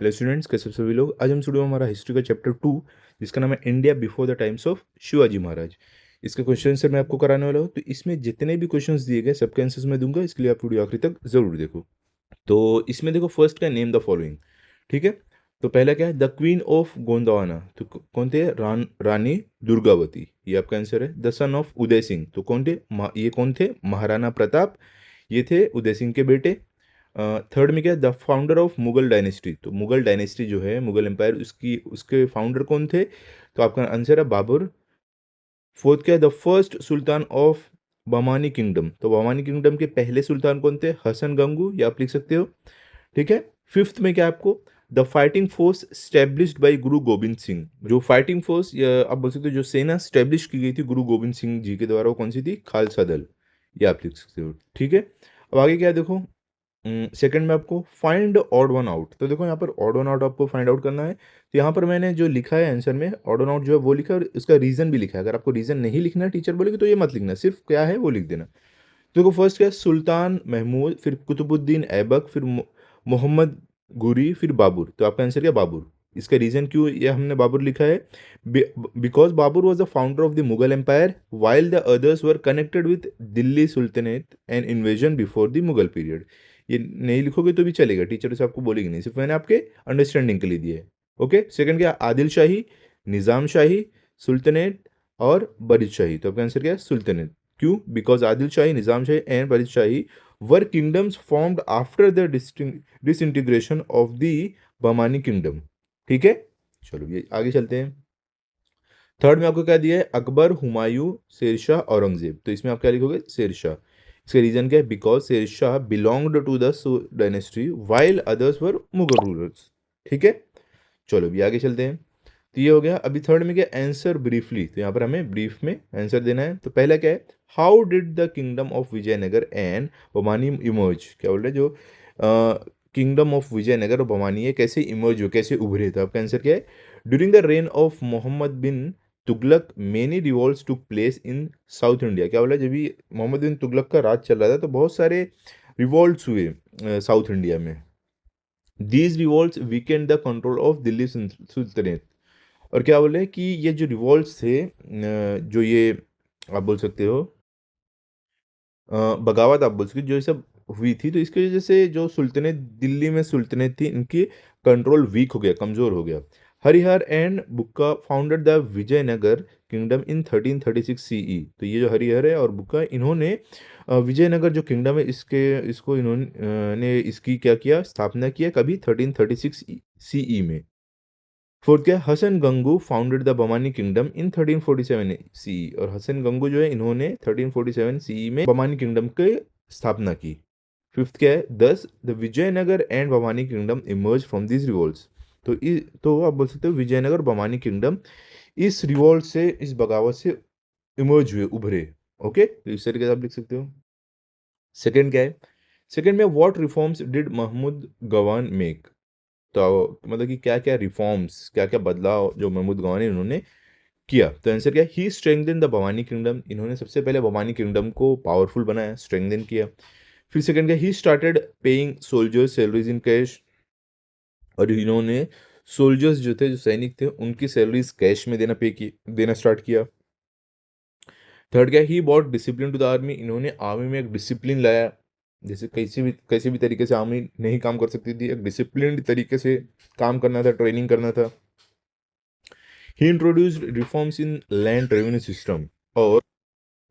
Hello students, कैसे सभी लोग। आज हम स्टूडियो हमारा हिस्ट्री का चैप्टर 2 जिसका नाम है India before the times of Shivaji Maharaj. इसका क्वेश्चन आंसर मैं आपको कराने वाला हूँ। तो इसमें जितने भी क्वेश्चंस दिए गए सबके आंसर्स मैं दूंगा, इसके लिए आप वीडियो आखिरी तक जरूर देखो। तो इसमें देखो, फर्स्ट का नेम द फॉलोइंग। ठीक है, तो पहला क्या है, द क्वीन ऑफ गोंदवाना। तो कौन थे, रानी दुर्गावती, ये आपका आंसर है। The son of Uday Singh, तो कौन थे, ये कौन थे, महाराणा प्रताप, ये थे उदय सिंह के बेटे। थर्ड में क्या, the founder of Mughal dynasty. तो मुगल डायनेस्टी जो है, मुगल एम्पायर, उसकी उसके फाउंडर कौन थे, तो आपका आंसर है बाबर। फोर्थ क्या है, the first sultan of Bahmani kingdom. तो बमानी किंगडम के पहले सुल्तान कौन थे, हसन गंगू, ये आप लिख सकते हो। ठीक है। फिफ्थ में क्या है आपको, the fighting force established bye गुरु गोविंद सिंह। जो फाइटिंग फोर्स, या आप बोल सकते हो जो सेना स्टेब्लिश की गई थी गुरु गोविंद सिंह जी के द्वारा, वो कौन सी थी, खालसा दल, ये आप लिख सकते हो। ठीक है। अब आगे क्या है देखो, सेकंड में आपको फाइंड ऑड वन आउट। तो देखो यहाँ पर ऑड वन आउट आपको फाइंड आउट करना है। तो यहाँ पर मैंने जो लिखा है आंसर में, ऑड वन आउट जो है वो लिखा है, और इसका रीजन भी लिखा है। अगर आपको रीजन नहीं लिखना है, टीचर बोलेगी तो ये मत लिखना, सिर्फ क्या है वो लिख देना। तो देखो, फर्स्ट क्या है, सुल्तान महमूद, फिर कुतुबुद्दीन ऐबक, फिर मोहम्मद गुरी, फिर बाबर। तो आपका आंसर क्या, बाबर। इसका रीजन क्यों ये हमने बाबर लिखा है, because Babur was the founder of the Mughal empire while the others were connected with Delhi sultanate and invasion before the Mughal period. ये नहीं लिखोगे तो भी चलेगा, टीचर से आपको बोलेगी नहीं, सिर्फ मैंने आपके अंडरस्टैंडिंग के लिए दिया है। ओके। सेकंड क्या, आदिल शाही, निज़ाम शाही, सुल्तानेट और बरीद शाही। तो आपका आंसर क्या है, सुल्तानेट। क्यों, because Adil Shahi, Nizam Shahi and Barid Shahi were kingdoms formed after the disintegration of the Bahmani kingdom. ठीक है, चलो ये आगे चलते हैं। थर्ड में आपको क्या दिया है, अकबर, हुमायूं, शेरशाह, औरंगजेब। तो इसमें आप क्या लिखोगे, शेरशाह। इसका रीजन क्या है, because Sher Shah belonged to the dynasty while others were Mughal rulers. ठीक है, चलो भी आगे चलते हैं। तो ये हो गया। अभी थर्ड में क्या, आंसर ब्रीफली। तो यहाँ पर हमें ब्रीफ में आंसर देना है। तो पहला क्या है, how did the kingdom of Vijayanagar and Bahmani emerge. क्या बोल रहे हैं, जो किंगडम ऑफ विजयनगर और बमानी है कैसे इमर्ज हो, कैसे उभरे। तो आपका आंसर क्या है, during the reign of Mohammad bin Tughlaq many revolts took place in south India. क्या बोला, जब भी मोहम्मद बिन तुगलक का राज चल रहा था तो बहुत सारे रिवॉल्ट्स हुए साउथ इंडिया में। These revolts Weeknd the control of Delhi sultanate. और क्या बोले कि ये जो रिवॉल्ट्स थे, जो ये आप बोल सकते हो बगावत आप बोल सकते हो, जो ये सब हुई थी, तो इसकी वजह से जो सुल्तानेत, दिल्ली में सुल्तानेत थी, इनकी कंट्रोल वीक हो गया, कमज़ोर हो गया। Harihar and Bukka founded the Vijayanagara kingdom in 1336 CE. तो ये जो हरिहर है और बुक्का, इन्होंने विजयनगर जो किंगडम है, इसको इन्होंने ने इसकी क्या किया, स्थापना किया कभी, 1336 सीई में। फोर्थ क्या है, Hasan Gangu founded the Bahmani kingdom in 1347 CE. और हसन गंगू जो है, इन्होंने 1347 सीई में बमानी किंगडम की स्थापना की। फिफ्थ क्या है, thus the Vijayanagar and Bahmani kingdom emerge from this revolts. तो आप बोल सकते हो विजयनगर बमानी किंगडम इस रिवॉल्ट से, इस बगावत से इमर्ज हुए, उभरे। ओके, तो इस तरीके से आप लिख सकते हो। सेकंड क्या है, सेकंड में what reforms did Mahmud Gawan make. तो मतलब कि क्या क्या रिफॉर्म्स, क्या क्या बदलाव जो महमूद गवानी उन्होंने किया। तो आंसर क्या, ही स्ट्रेंथन द भवानी किंगडम। इन्होंने सबसे पहले भवानी किंगडम को पावरफुल बनाया, स्ट्रेंथन किया। फिर सेकंड क्या, he started paying soldiers salaries in cash. और इन्होंने सोल्जर्स जो थे, जो सैनिक थे, उनकी सैलरीज कैश में देना स्टार्ट किया। थर्ड क्या, he bought discipline to the army. इन्होंने आर्मी में एक डिसिप्लिन लाया, जैसे कैसे भी तरीके से आर्मी नहीं काम कर सकती थी, एक डिसिप्लिन तरीके से काम करना था, ट्रेनिंग करना था। He introduced reforms in land revenue system. और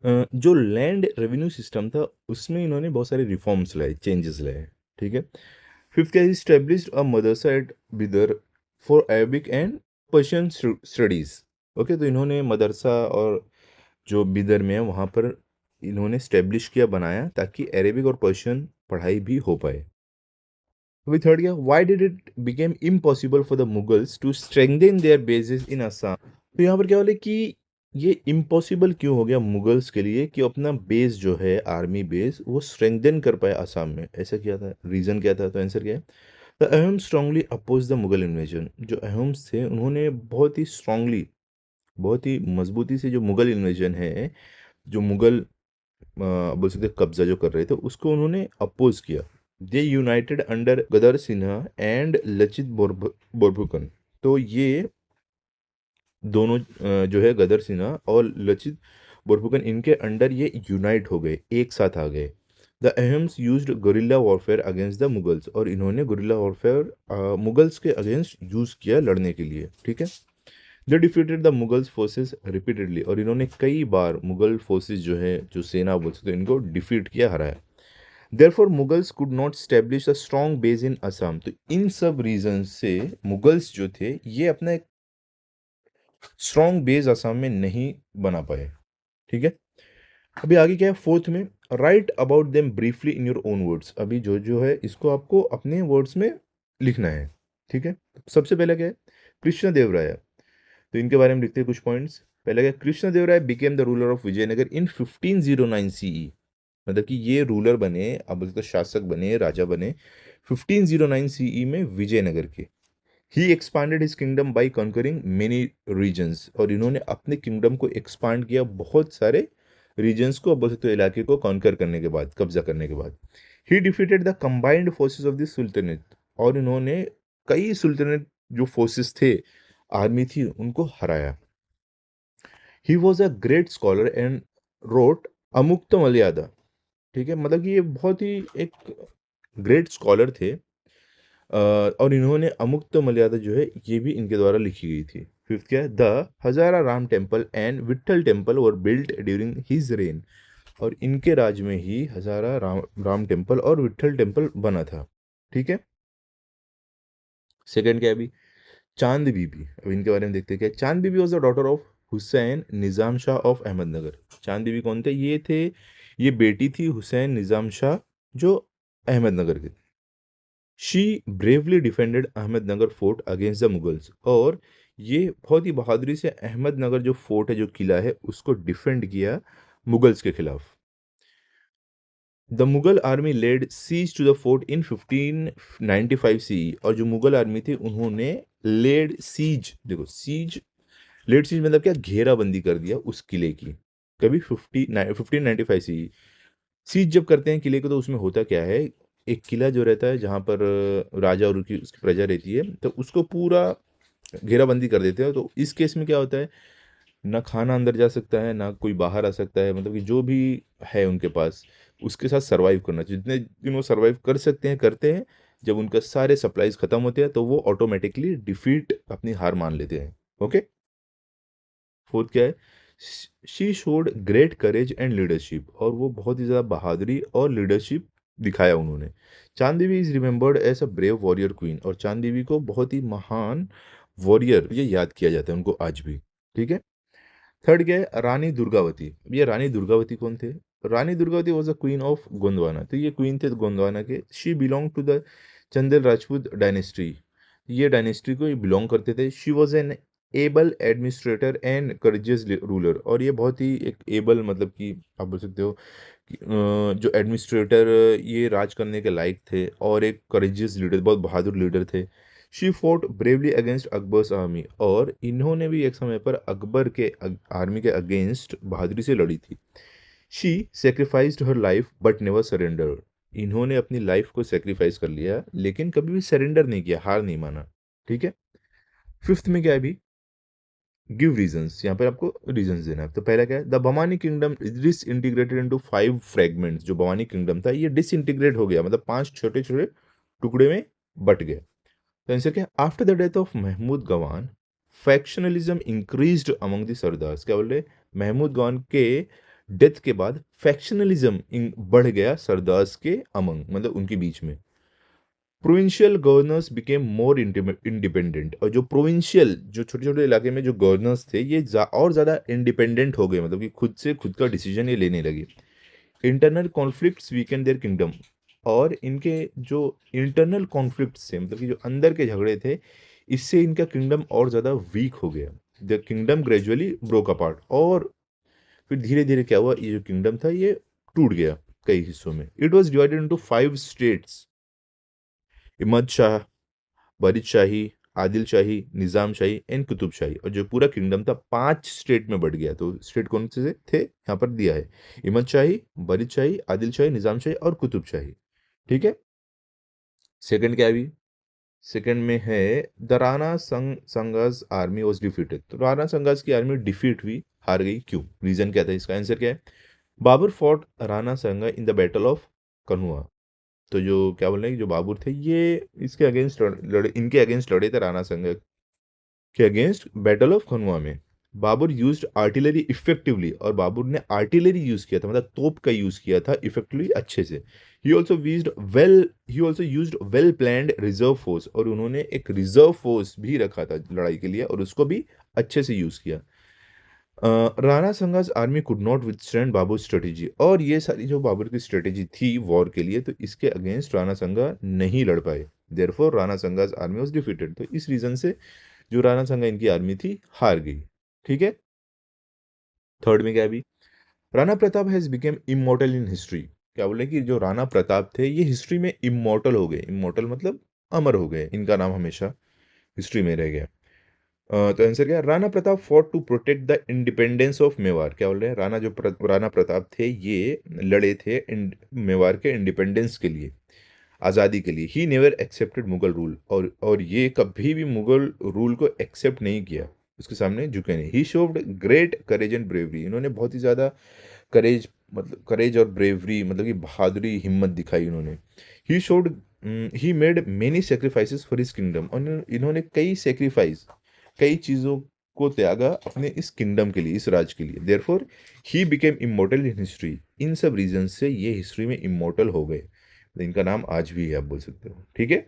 जो लैंड रेवेन्यू सिस्टम था, उसमें इन्होंने बहुत सारे रिफॉर्म्स लाए, चेंजेस लाए। ठीक है। फिफ्थ क्या, established a madrasa at Bidar for Arabic and Persian studies. Okay, तो इन्होंने मदरसा, और जो बिदर में है वहाँ पर इन्होंने स्टेब्लिश किया, बनाया, ताकि अरेबिक और पर्शियन पढ़ाई भी हो पाए। अभी थर्ड क्या, why did it became impossible for the Mughals to strengthen their basis in Assam. तो यहाँ पर क्या बोले कि ये इम्पॉसिबल क्यों हो गया मुगल्स के लिए कि अपना बेस जो है, आर्मी बेस, वो स्ट्रेंथन कर पाए असम में। ऐसा क्या था, रीज़न क्या था। तो आंसर क्या है, the Ahoms strongly oppose the Mughal invasion. जो अहम्स थे, उन्होंने बहुत ही स्ट्रांगली, बहुत ही मजबूती से जो मुगल इन्वेजन है, जो मुगल बोल सकते कब्जा जो कर रहे थे, उसको उन्होंने अपोज किया। They united under Gadadhar Singha and Lachit Borphukan. तो ये दोनों जो है गदर सिन्हा और लचित बोरफुकन, इनके अंडर ये यूनाइट हो गए, एक साथ आ गए। The Ahoms used guerrilla warfare against the Mughals, और इन्होंने गुरिल्ला वॉरफेयर मुगल्स के अगेंस्ट यूज किया लड़ने के लिए, ठीक है। They defeated the Mughals forces repeatedly, और इन्होंने कई बार मुगल फोर्सेस जो है, जो सेना बोल सकते हैं, इनको डिफीट किया, हराया। Therefore Mughals could not establish a strong base in Assam. तो इन सब रीजन से मुगल्स जो थे ये अपना एक स्ट्रॉन्ग बेस असम में नहीं बना पाए, ठीक है। अभी आगे क्या है फोर्थ में, right about them briefly in your own words. अभी जो जो है इसको आपको अपने वर्ड्स में लिखना है, ठीक है। सबसे पहले क्या है, कृष्ण देव राय। तो इनके बारे में लिखते हैं कुछ पॉइंट्स। पहले क्या, Krishna Deva Raya became the ruler of Vijayanagar in 1509 CE. मतलब कि ये रूलर बने, अब बोलते तो शासक बने, राजा बने 1509 सीई में विजयनगर के। He expanded his kingdom by conquering many regions, और इन्होंने अपने किंगडम को एक्सपांड किया बहुत सारे रीजन्स को, बोल सकते हो इलाके को कॉन्कर करने के बाद, कब्जा करने के बाद। ही defeated the combined forces of the sultanate, और इन्होंने कई सुल्तानेट जो फोर्सेस थे, आर्मी थी, उनको हराया। He was a great scholar and wrote Amuktamalyada, ठीक है। मतलब कि ये बहुत ही एक ग्रेट स्कॉलर थे, और इन्होंने अमुक्त मर्यादा जो है ये भी इनके द्वारा लिखी गई थी। फिफ्थ क्या है, the Hazara Ram temple and Vitthal temple were built during his rain, और इनके राज में ही हजारा राम टेम्पल और विट्ठल टेम्पल बना था, ठीक है। सेकंड क्या है अभी, चांद बीबी। अब इनके बारे में देखते हैं क्या है। Chand Bibi was the daughter of Hussain Nizam Shah of Ahmednagar. Chand Bibi कौन थे, ये थे, ये बेटी थी हुसैन निज़ाम शाह जो अहमदनगर के। She bravely defended Ahmednagar fort against the Mughals, और ये बहुत ही बहादुरी से अहमदनगर जो फोर्ट है, जो किला है, उसको डिफेंड किया मुगल्स के खिलाफ। The Mughal army laid siege to the fort in 1595 CE, और जो मुगल आर्मी थी उन्होंने लेड सीज, देखो सीज, लेड सीज मतलब क्या, घेराबंदी कर दिया उस किले की, कभी 1595 सीई। सीज जब करते हैं किले को, तो उसमें होता क्या है, एक किला जो रहता है जहाँ पर राजा और उसकी प्रजा रहती है, तो उसको पूरा घेराबंदी कर देते हैं। तो इस केस में क्या होता है, ना खाना अंदर जा सकता है, ना कोई बाहर आ सकता है, मतलब कि जो भी है उनके पास, उसके साथ सरवाइव करना चाहिए। जितने दिन वो सरवाइव कर सकते हैं करते हैं, जब उनका सारे सप्लाईज खत्म होते हैं तो वो ऑटोमेटिकली डिफीट, अपनी हार मान लेते हैं, ओके। फोर्थ क्या है, she showed great courage and leadership, और वो बहुत ही ज़्यादा बहादुरी और लीडरशिप दिखाया उन्होंने। Chand Devi is remembered as a brave warrior queen, और चांद देवी को बहुत ही महान वॉरियर ये याद किया जाता है उनको आज भी, ठीक है। थर्ड क्या है, रानी दुर्गावती। अब ये रानी दुर्गावती कौन थे, Rani Durgavati was a queen of Gondwana. तो ये क्वीन थे गोंदवाना के। She belong to the Chandel Rajput dynasty, ये डायनेस्टी को बिलोंग करते थे। She was an able administrator and courageous ruler, और ये बहुत ही एक एबल, मतलब कि आप बोल सकते हो कि जो एडमिनिस्ट्रेटर, ये राज करने के लायक थे, और एक करेजियस लीडर, बहुत बहादुर लीडर थे। She fort bravely against Akbar's army, और इन्होंने भी एक समय पर अकबर के आर्मी के अगेंस्ट बहादुरी से लड़ी थी। She sacrificed her life but never surrender, इन्होंने अपनी लाइफ को सेक्रीफाइस कर लिया लेकिन कभी भी सरेंडर नहीं किया, हार नहीं माना, ठीक है। फिफ्थ में क्या है अभी, गिव रीजंस। यहाँ पर आपको रीजंस देना है। तो पहला क्या है, the Bahmani kingdom disintegrated into 5 fragments. जो बमानी किंगडम था ये डिसइंटीग्रेट हो गया, मतलब 5 छोटे छोटे टुकड़े में बट गया। तो आंसर क्या, after the death of Mahmud Gawan factionalism increased among the sardars. क्या बोल रहे, महमूद गवान के डेथ के बाद फैक्शनलिज्म बढ़ गया सरदार्स के अमंग, मतलब उनके बीच में। Provincial governors became more independent, और जो प्रोविंशियल, जो छोटे छोटे इलाके में जो गवर्नर्स थे, ये और ज़्यादा इंडिपेंडेंट हो गए, मतलब कि खुद से खुद का डिसीजन ये लेने लगे। Internal conflicts weekend there kingdom, और इनके जो इंटरनल कॉन्फ्लिक्ट्स थे, मतलब कि जो अंदर के झगड़े थे, इससे इनका किंगडम और ज़्यादा वीक हो गया। The kingdom gradually broke apart, और फिर धीरे धीरे क्या हुआ, ये जो किंगडम था ये टूट गया कई हिस्सों में। It was divided into 5 states, Imad Shah, Barid Shahi, Adil Shahi, Nizam Shahi and Qutub Shahi. और जो पूरा किंगडम था 5 स्टेट में बढ़ गया। तो स्टेट कौन से थे यहाँ पर दिया है, इमद शाही, बरीद शाही, आदिल शाही, निज़ाम शाही और कुतुब शाही, ठीक है। सेकंड क्या है अभी, सेकंड में है the Rana Sanga's army was defeated. तो राणा संगास की आर्मी डिफीट हुई, हार गई, क्यों, रीजन क्या था, इसका आंसर क्या है, बाबर फॉट राणा संगा इन द बैटल ऑफ कन्हुआ। तो जो क्या बोल रहे हैं, जो बाबर थे ये इसके अगेंस्ट लड़े, इनके अगेंस्ट लड़े थे राणा संगा के अगेंस्ट बैटल ऑफ खनवा में। बाबर यूज्ड आर्टिलरी इफेक्टिवली, और बाबर ने आर्टिलरी यूज किया था, मतलब तोप का यूज किया था इफेक्टिवली, अच्छे से। He also used well planned reserve force, और उन्होंने एक रिजर्व फोर्स भी रखा था लड़ाई के लिए, और उसको भी अच्छे से यूज किया। Rana Sanga's army could not withstand Babur strategy, और ये सारी जो बाबर की स्ट्रेटेजी थी वॉर के लिए, तो इसके अगेंस्ट राणा संगा नहीं लड़ पाए। Therefore Rana Sanga's army was defeated. तो इस रीजन से जो राणा संगा इनकी आर्मी थी हार गई। ठीक है। थर्ड में क्या है अभी, Rana Pratap has became immortal in history. क्या बोले कि जो राणा प्रताप थे ये हिस्ट्री में इमोर्टल हो गए, इमोर्टल मतलब अमर हो गए, इनका नाम हमेशा हिस्ट्री में रह गया। तो आंसर क्या है, Rana Pratap fought to protect the independence of Mewar. क्या बोल रहे हैं, राणा प्रताप थे ये लड़े थे मेवाड़ के इंडिपेंडेंस के लिए, आज़ादी के लिए। He never accepted Mughal rule, और ये कभी भी मुगल रूल को एक्सेप्ट नहीं किया, उसके सामने झुके नहीं। ही शोव्ड ग्रेट करेज एंड ब्रेवरी, इन्होंने बहुत ही ज़्यादा करेज, मतलब करेज और ब्रेवरी मतलब कि बहादुरी, हिम्मत दिखाई इन्होंने। He showed he made many sacrifices for his kingdom, और इन्होंने कई सेक्रीफाइस, कई चीज़ों को त्यागा अपने इस किंगडम के लिए, इस राज के लिए। Therefore he became immortal in history. इन सब रीजन से ये हिस्ट्री में इमोर्टल हो गए, तो इनका नाम आज भी है, आप बोल सकते हो। ठीक है।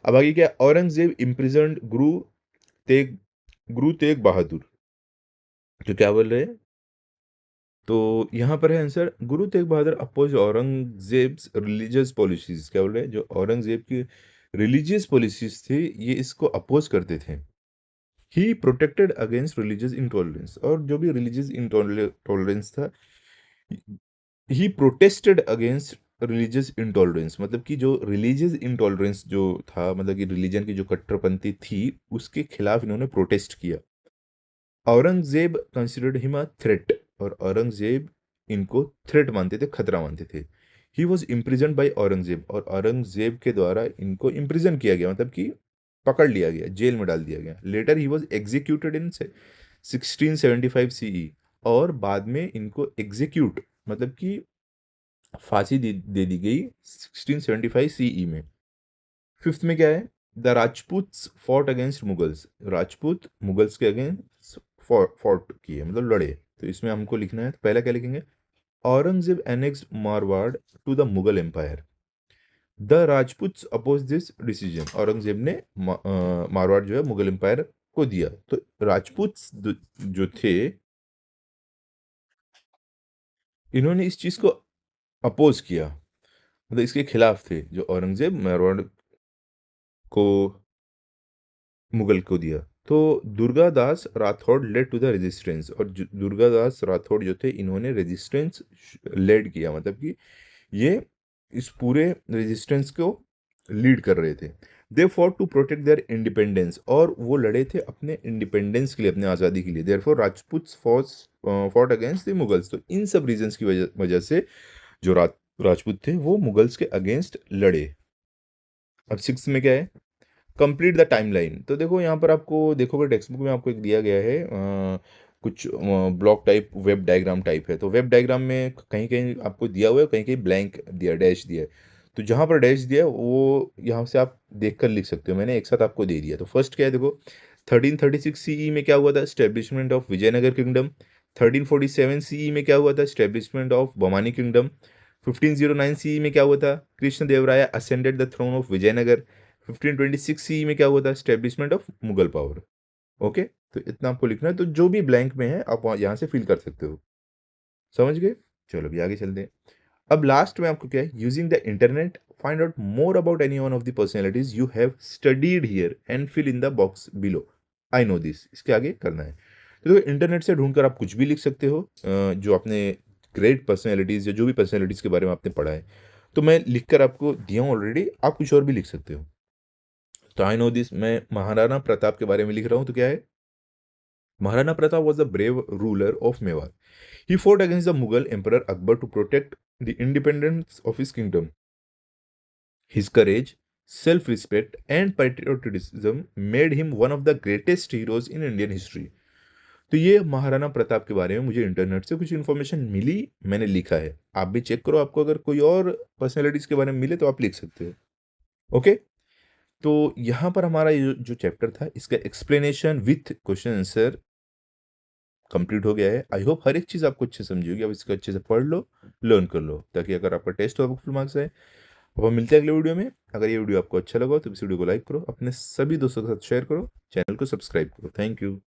अब आगे क्या, औरंगजेब इम्प्रिजन्ड तेग गुरु तेग बहादुर। तो क्या बोल रहे हैं, तो यहाँ पर है answer, Guru Tegh Bahadur oppose Aurangzeb's religious policies. क्या बोल रहे हैं, जो औरंगजेब की रिलीजियस पॉलिसीज थी ये इसको अपोज करते थे। ही प्रोटेक्टेड अगेंस्ट रिलीजियस इंटॉलरेंस, और जो भी रिलीजियस इंटॉलरेंस था, ही प्रोटेस्टेड अगेंस्ट रिलीजियस इंटॉलरेंस, मतलब कि जो रिलीजियस इंटॉलरेंस जो था, मतलब कि रिलीजन की जो कट्टरपंथी थी उसके खिलाफ इन्होंने प्रोटेस्ट किया। Aurangzeb considered him a threat, और औरंगजेब इनको थ्रेट मानते थे, खतरा मानते थे। He was imprison by Aurangzeb, और औरंगजेब के द्वारा इनको इम्प्रिजन किया गया, मतलब कि पकड़ लिया गया, जेल में डाल दिया गया। Later he was executed in 1675 CE, और बाद में इनको एग्जीक्यूट मतलब कि फांसी दे दी गई 1675 सीई में। फिफ्थ में क्या है, the Rajputs fought against Mughals, Rajput Mughals के अगेंस्ट फॉट किए, मतलब लड़े। तो इसमें हमको लिखना है, तो पहला क्या लिखेंगे, Aurangzeb annex Marwar to the Mughal empire. The Rajputs oppose this decision, Aurangzeb ने मारवाड़ जो है मुगल एम्पायर को दिया। तो राजपूत्स जो थे इन्होंने इस चीज को अपोज किया, मतलब इसके खिलाफ थे, जो औरंगजेब मारवाड़ को मुगल को दिया। तो Durgadas Rathore led to the resistance, और दुर्गादास राठौड़ जो थे इन्होंने रेजिस्टेंस लेड किया, मतलब कि ये इस पूरे रेजिस्टेंस को लीड कर रहे थे। They fought to protect their independence, और वो लड़े थे अपने इंडिपेंडेंस के लिए, अपने आज़ादी के लिए। Therefore Rajput fought against the Mughals. तो इन सब रीजंस की वजह से जो राजपूत थे वो मुगल्स के अगेंस्ट लड़े। अब सिक्स में क्या है, कंप्लीट द टाइमलाइन। तो देखो यहाँ पर आपको देखोगे टेक्स्ट बुक में आपको एक दिया गया है कुछ block type, web diagram type है। तो वेब डायग्राम में कहीं कहीं आपको दिया हुआ है, कहीं कहीं ब्लैंक दिया, डैश दिया है। तो जहाँ पर डैश दिया है वो यहाँ से आप देख कर लिख सकते हो, मैंने एक साथ आपको दे दिया। तो फर्स्ट क्या है देखो, 1336 सीई में क्या हुआ था, establishment of Vijayanagara kingdom. 1347 CE में क्या हुआ था, establishment of Bahmani kingdom. 1509 CE में क्या हुआ था, Krishna Devaraya ascended the throne of Vijayanagara. 1526 C में क्या हुआ था, establishment of Mughal power. Okay, तो इतना आपको लिखना है, तो जो भी ब्लैंक में है आप यहाँ से फिल कर सकते हो। समझ गए, चलो अभी आगे चलते हैं। अब लास्ट में आपको क्या है, using the internet find out more about any one of the personalities you have studied here and fill in the box below. I know this, इसके आगे करना है। तो देखो इंटरनेट से ढूंढकर आप कुछ भी लिख सकते हो, जो आपने ग्रेट पर्सनैलिटीज या जो भी पर्सनैलिटीज के बारे में आपने पढ़ा है। तो मैं लिखकर आपको दिया हूँ ऑलरेडी, आप कुछ और भी लिख सकते हो। तो आई नो दिस, मैं महाराणा प्रताप के बारे में लिख रहा हूं, तो क्या है, Maharana Pratap was the brave ruler of Mewar. He fought against the Mughal Emperor Akbar to protect the independence of his kingdom. His courage, self respect and patriotism made him one of the greatest heroes in Indian history. तो ये महाराणा प्रताप के बारे में मुझे internet से कुछ information मिली, मैंने लिखा है। आप भी चेक करो, आपको अगर कोई और पर्सनैलिटीज के बारे में मिले तो आप लिख सकते हो। ओके, तो यहाँ पर हमारा ये जो चैप्टर था इसका explanation with question answer complete हो गया है। आई होप हर एक चीज़ आपको अच्छे समझी होगी। अब इसको अच्छे से पढ़ लो, लर्न कर लो, ताकि अगर आपका टेस्ट हो आपको फुल मार्क्स आए। अब हम मिलते हैं अगले वीडियो में। अगर ये वीडियो आपको अच्छा लगा तो इस वीडियो को लाइक करो, अपने सभी दोस्तों के साथ शेयर करो, चैनल को सब्सक्राइब करो। Thank you.